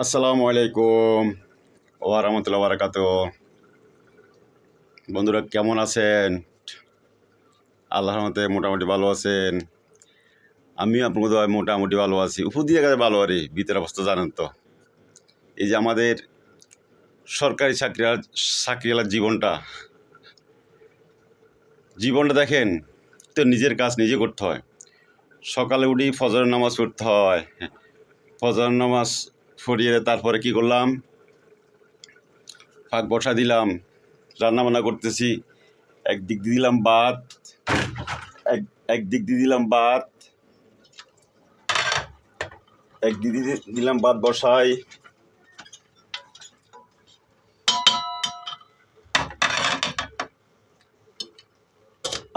আসসালামু আলাইকুম ওয়া রাহমাতুল্লাহি ওয়া বারাকাতুহু। বন্ধুরা কেমন আছেন? আল্লাহর রহমতে মোটামুটি ভালো আছেন। আমিও আপনাদের দোয়ায় মোটামুটি ভালো আছি। উপর দিয়ে গেছে ভালো আরে ভিতরের অবস্থা জানেন তো। এই যে আমাদের সরকারি চাকরিওয়ালার জীবনটা দেখেন, তো নিজের কাজ নিজে করতে হয়। সকালে উঠি ফজরের নামাজ পড়তে হয়। ফজরের নামাজ পড়িয়ে তারপরে কি করলাম, শাক বসা দিলাম, রান্নাবান্না করতেছি। একদিক দিয়ে দিলাম ভাত, একদিক দিয়ে দিলাম ভাত, একদিক দিয়ে দিলাম ভাত বসাই।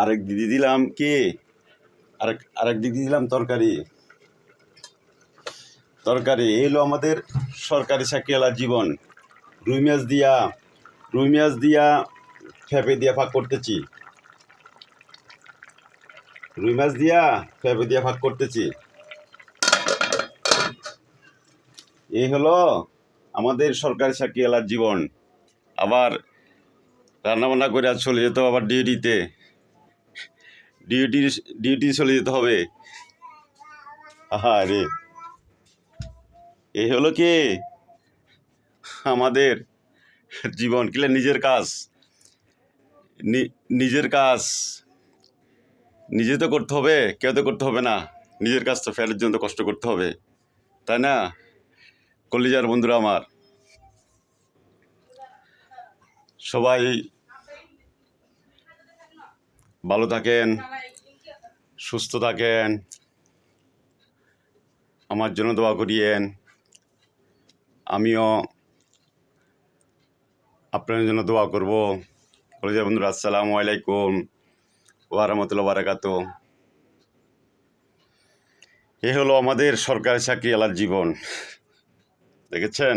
আরেক দিদি দিলাম কি আরেক দিক দিয়ে দিলাম তরকারি। এই হলো আমাদের সরকারি চাকরিওয়ালার জীবন। রুই মাছ দিয়া ফেপে দিয়া ভাগ করতেছি। এই হলো আমাদের সরকারি চাকরিওয়ালার জীবন। আবার রান্নাবান্না করে আজ চলে যেতে হবে আবার ডিউটি চলে যেতে হবে। আরে এই হলো কি আমাদের জীবন। কিলে নিজের কাজ নিজে তো করতে হবে, কেউ তো করতে হবে না। নিজের কাজ তো ফেরার জন্য কষ্ট করতে হবে, তাই না? কলিজার বন্ধুরা আমার, সবাই ভালো থাকেন, সুস্থ থাকেন, আমার জন্য দোয়া করিয়েন। আমিও আপনাদের জন্য দোয়া করব। কলিজার বন্ধুরা, আসসালামু আলাইকুম ওয়া রাহমাতুল্লাহি ওয়া বারাকাতুহু। এ হলো আমাদের সরকারি চাকরিওয়ালার জীবন, দেখেছেন?